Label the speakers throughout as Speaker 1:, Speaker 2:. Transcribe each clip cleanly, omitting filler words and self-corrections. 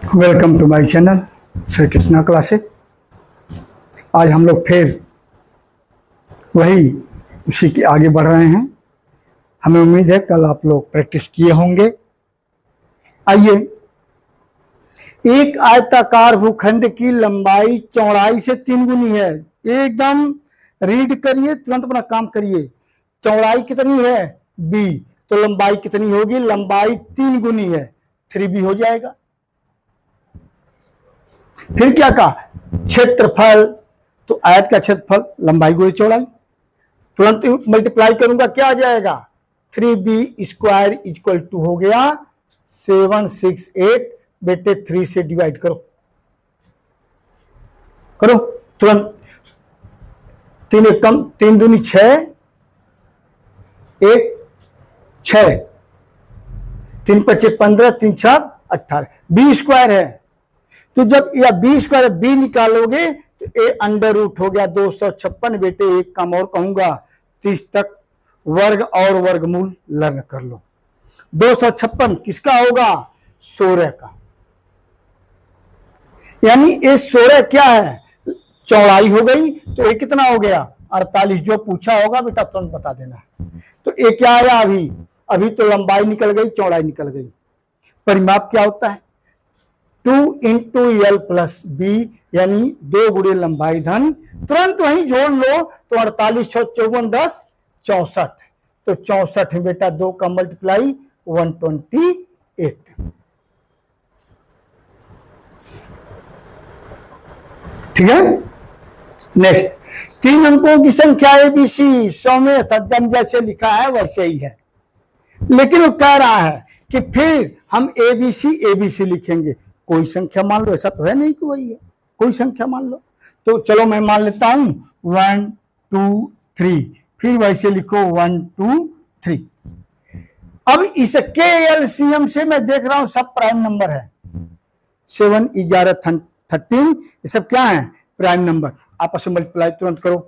Speaker 1: Welcome to my channel Shri Krishna classes. आज हम लोग फिर वही उसी के आगे बढ़ रहे हैं। हमें उम्मीद है कल आप लोग प्रैक्टिस किए होंगे। आइए, एक आयताकार भूखंड की लंबाई चौड़ाई से 3 गुनी है। एकदम रीड करिए, तुरंत अपना काम करिए। चौड़ाई कितनी है? b, तो लंबाई कितनी होगी? लंबाई 3 गुनी है, 3b हो जाएगा। फिर क्या कहा? क्षेत्रफल, तो आयत का क्षेत्रफल लंबाई गुणे चौड़ाई, तुरंत मल्टीप्लाई करूंगा, क्या आ जाएगा? 3b² इक्वल टू हो गया 768। बेटे 3 से डिवाइड करो तुरंत। 3 एक कम, 3 दूनी 6, 1 6, 3 पच्चे 15, 3 छक 18, b² है। तो जब यह b² b निकालोगे तो ए अंडर रूट हो गया 256। बेटे एक काम और कहूंगा, 30 तक वर्ग और वर्गमूल लर्न कर लो। 256 किसका होगा? 16 का। यानी ये 16 क्या है? चौड़ाई हो गई। तो ये कितना हो गया? 48। जो पूछा होगा बेटा तुरंत बता देना। तो ये क्या आया? अभी तो लंबाई निकल गई, चौड़ाई निकल गई। परिमाप क्या होता है? 2 × L + B, यानी 2 गुणे लंबाई धन, तुरंत वहीं जोड़ लो तो 48 54 10 64। तो 64 बेटा 2 का मल्टीप्लाई 128। ठीक है। नेक्स्ट, 3 अंकों की संख्या ABC 100 में सज्जन जैसे लिखा है वैसे ही है, लेकिन वो कह रहा है कि फिर हम ABC लिखेंगे। कोई संख्या मान लो, ऐसा तो है नहीं कि वही है, कोई संख्या मान लो। तो चलो मैं मान लेता हूं 1 2 3, फिर वैसे लिखो 1 2 3। अब इसके एलसीएम से मैं देख रहा हूं सब प्राइम नंबर है। 7 11 13, ये सब क्या है? Prime number. आपस में मल्टीप्लाई तुरंत करो।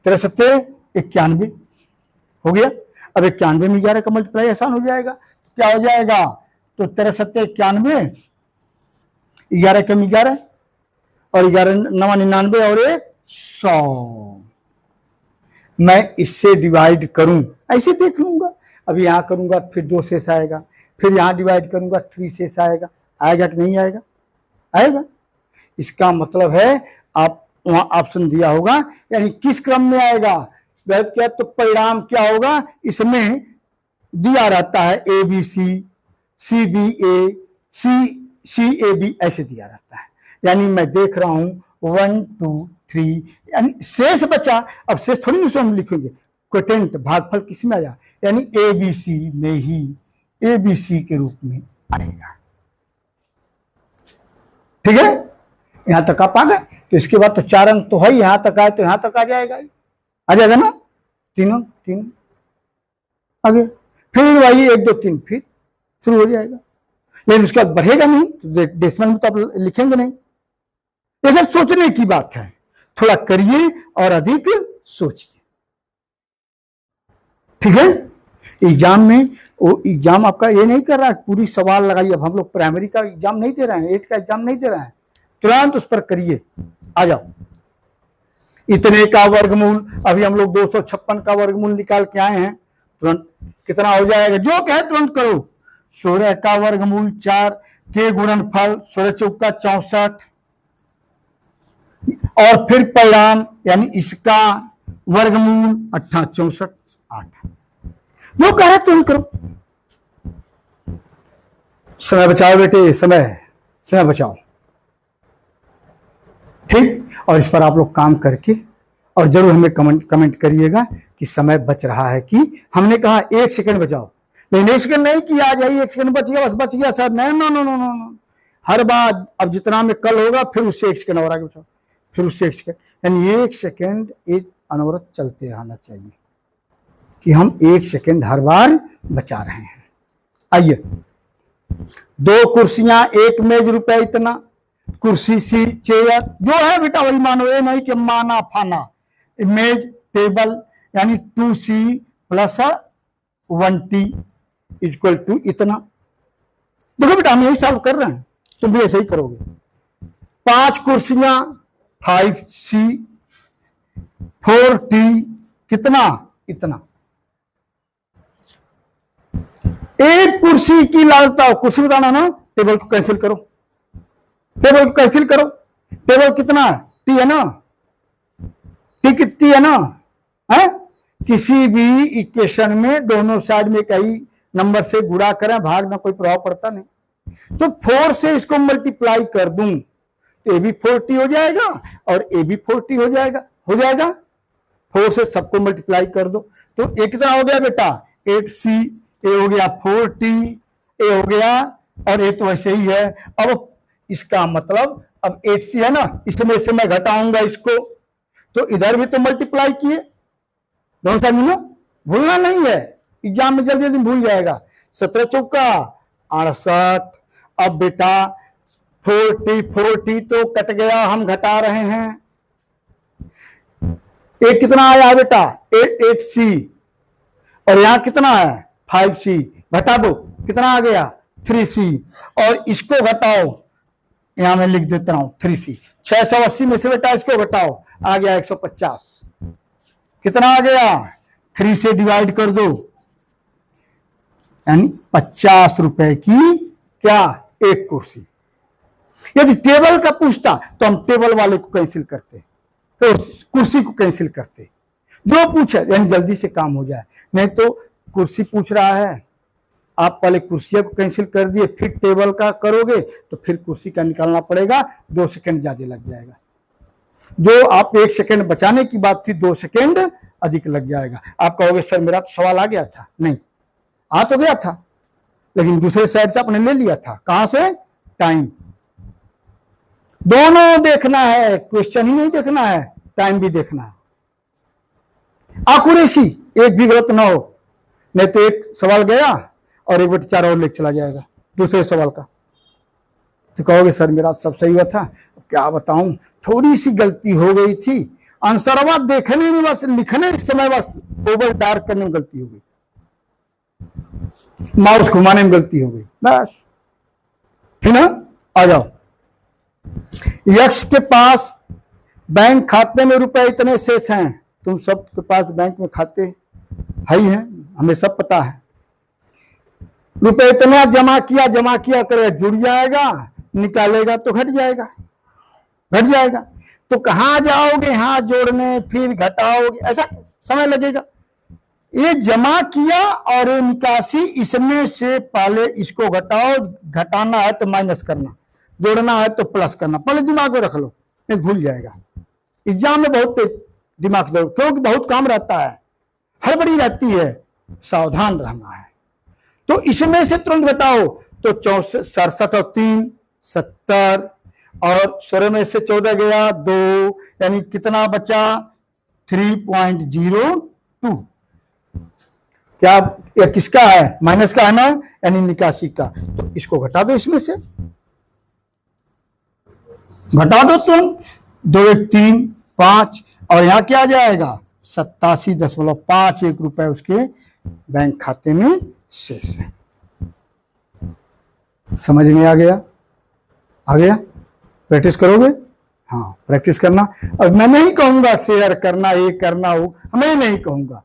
Speaker 1: 73 91 हो गया। अब 91 में 11 का मल्टीप्लाई आसान हो जाएगा। क्या हो जाएगा? तो 73 91, 11 कम 11 और 11 9 99 और 1 100। मैं इससे डिवाइड करूं, ऐसे देख लूंगा। अब यहां करूंगा फिर 2 शेष आएगा, फिर यहां डिवाइड करूंगा 3 शेष आएगा। आएगा कि नहीं आएगा? आएगा। इसका मतलब है आप वहां ऑप्शन दिया होगा, यानी किस क्रम में आएगा? क्या तो परिणाम क्या होगा? इसमें दिया रहता है ABC CBA CAB, ऐसे दिया रहता है। यानी मैं देख रहा हूं 1 2 3, यानी शेष बचा। अब शेष थोड़ी ना लिखेंगे, क्वोटेंट भागफल किस में आया? यानी ABC में ही ABC के रूप में आएगा। ठीक है, यहां तक आप आ गए। तो इसके बाद तो 4 अंक तो है, यहां तक आए तो यहां तक आ जाएगा ना। तीनों आगे, फिर वही 1 2 3 फिर शुरू हो जाएगा। लेकिन उसके बाद बढ़ेगा नहीं, तो डेसिमल में तो आप लिखेंगे नहीं। ये सब सोचने की बात है, थोड़ा करिए और अधिक सोचिए। ठीक है। एग्जाम में वो एग्जाम आपका ये नहीं कर रहा है पूरी सवाल लगाइए। अब हम लोग प्राइमरी का एग्जाम नहीं दे रहे हैं, 8 का एग्जाम नहीं दे रहे हैं। तुरंत उस पर करिए, आ जाओ। इतने का वर्गमूल, अभी हम लोग 256 का वर्गमूल निकाल के आए हैं। तुरंत कितना हो जाएगा? जो कहे तुरंत करो। 16 का वर्गमूल 4 के गुणनफल 16 चौका 64, और फिर परिणाम यानी इसका वर्गमूल 68 64 8। जो कहे तुरंत करो। समय बचाओ बेटे, समय बचाओ। ठीक। और इस पर आप लोग काम करके और जरूर हमें कमेंट करिएगा कि समय बच रहा है कि हमने कहा 1 सेकंड बचाओ, लेकिन 1 सेकंड नहीं कि आ जाइए 1 सेकंड बच गया बस बच गया सर। नो। हर बार अब जितना में कल होगा फिर उससे 1 सेकंड और आगे बचाओ, फिर उससे 1 सेकंड, यानी 1 सेकंड एक अनवरत चलते रहना चाहिए कि हम 1 सेकंड हर बार बचा रहे हैं। आइए, 2 कुर्सियां 1 मेज रुपए इतना, कुर्सी सी चेयर जो है बेटा वही मानो, ये नहीं कि माना फाना। मेज टेबल यानी 2C + 1T इक्वल टू इतना। देखो बेटा हम यही सॉल्व कर रहे हैं। तुम भी ऐसे ही करोगे। 5 कुर्सियां 5C 4T कितना, इतना। एक कुर्सी की लागत, कुर्सी बताना ना, टेबल को कैंसिल करो, टेबल को कैंसिल करो। टेबल कितना है, टी है ना, टी कितनी है ना, है? किसी भी इक्वेशन में दोनों साइड में कई नंबर से गुणा करें, भाग ना कोई प्रभाव पड़ता नहीं। तो 4 से इसको मल्टीप्लाई कर दूं तो ए भी 4T हो जाएगा और ए भी 4T हो जाएगा, 4 से सबको मल्टीप्लाई कर दो। तो ए कितना हो गया बेटा, 8C, ए हो गया 4T, ए हो गया, और ए तो वैसे ही है। अब इसका मतलब अब 8C है ना, इसमें से मैं घटाऊंगा इसको, तो इधर भी तो मल्टीप्लाई किए दोनों साइड में ना, भूलना नहीं है, एग्जाम में जल्दी जल्दी भूल जाएगा। 17 चौका 68। अब बेटा 4T तो कट गया, हम घटा रहे हैं। एक कितना आया बेटा, 8C, और यहां कितना है 5C, घटा दो, कितना आ गया 3C, और इसको घटाओ, यहां मैं लिख देता हूं 3C। 680 में से बेटा इसको घटाओ, आ गया 150। कितना आ गया, 3 से डिवाइड कर दो, यानी 50 रुपए की क्या, एक कुर्सी। यदि टेबल का पूछता तो हम टेबल वाले को कैंसिल करते, तो कुर्सी को कैंसिल करते, जो पूछे, यानी जल्दी से काम हो जाए। नहीं तो कुर्सी पूछ रहा है, आप पहले कुर्सी को कैंसिल कर दिए, फिर टेबल का करोगे तो फिर कुर्सी का निकालना पड़ेगा, 2 सेकंड ज्यादा लग जाएगा। जो आप 1 सेकंड बचाने की बात थी, 2 सेकंड अधिक लग जाएगा। आप कहोगे सर मेरा तो सवाल आ गया था, नहीं आ तो गया था, लेकिन दूसरे साइड से आपने ले लिया था, कहां से, टाइम। दोनों देखना है, क्वेश्चन ही नहीं देखना है, टाइम भी देखना है। एक्यूरेसी एक भी गलत ना हो, नहीं तो एक सवाल गया और एक बेटा 4 और लेके चला जाएगा दूसरे सवाल का। तो कहोगे सर मेरा सब सही हुआ था, क्या बताऊं, थोड़ी सी गलती हो गई थी, आंसर देखने में बस, लिखने के समय बस ओवर डार्क करने में गलती हो गई, माउस घुमाने में गलती हो गई, बस। है ना, आ जाओ। यक्ष के पास बैंक खाते में रुपए इतने शेष हैं, तुम सबके पास बैंक में खाते है ही हैं, हमें सब पता है। रुपए इतना जमा किया करे, जुड़ जाएगा, निकालेगा तो घट जाएगा, घट जाएगा। तो कहां जाओगे, हाथ जोड़ने, फिर घटाओगे, ऐसा समय लगेगा। ये जमा किया और ये निकासी, इसमें से पहले इसको घटाओ, घटाना है तो माइनस करना, जोड़ना है तो प्लस करना, पहले दिमाग में रख लो, नहीं भूल जाएगा। एग्जाम में बहुत दिमाग दो, क्योंकि बहुत काम रहता है, हड़बड़ी रहती है, सावधान रहना है। तो इसमें से तुरंत घटाओ, तो 67 और 3 70, और 16 में से 14 गया 2, यानी कितना बचा 3.02। क्या यह किसका है, माइनस का है ना, यानी निकासी का। तो इसको घटा दो, इसमें से घटा दो तुम, 2 1 3 5, और यहां क्या आ जाएगा 87.51 रुपए उसके बैंक खाते में शेष है। समझ में आ गया, आ गया। प्रैक्टिस करोगे, हाँ प्रैक्टिस करना। अब मैं नहीं कहूंगा शेयर करना, ये करना, वो मैं नहीं कहूंगा,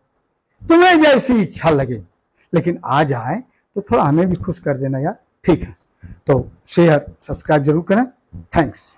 Speaker 1: तुम्हें जैसी इच्छा लगे, लेकिन आ जाए तो थोड़ा हमें भी खुश कर देना यार, ठीक है। तो शेयर सब्सक्राइब जरूर करें। थैंक्स।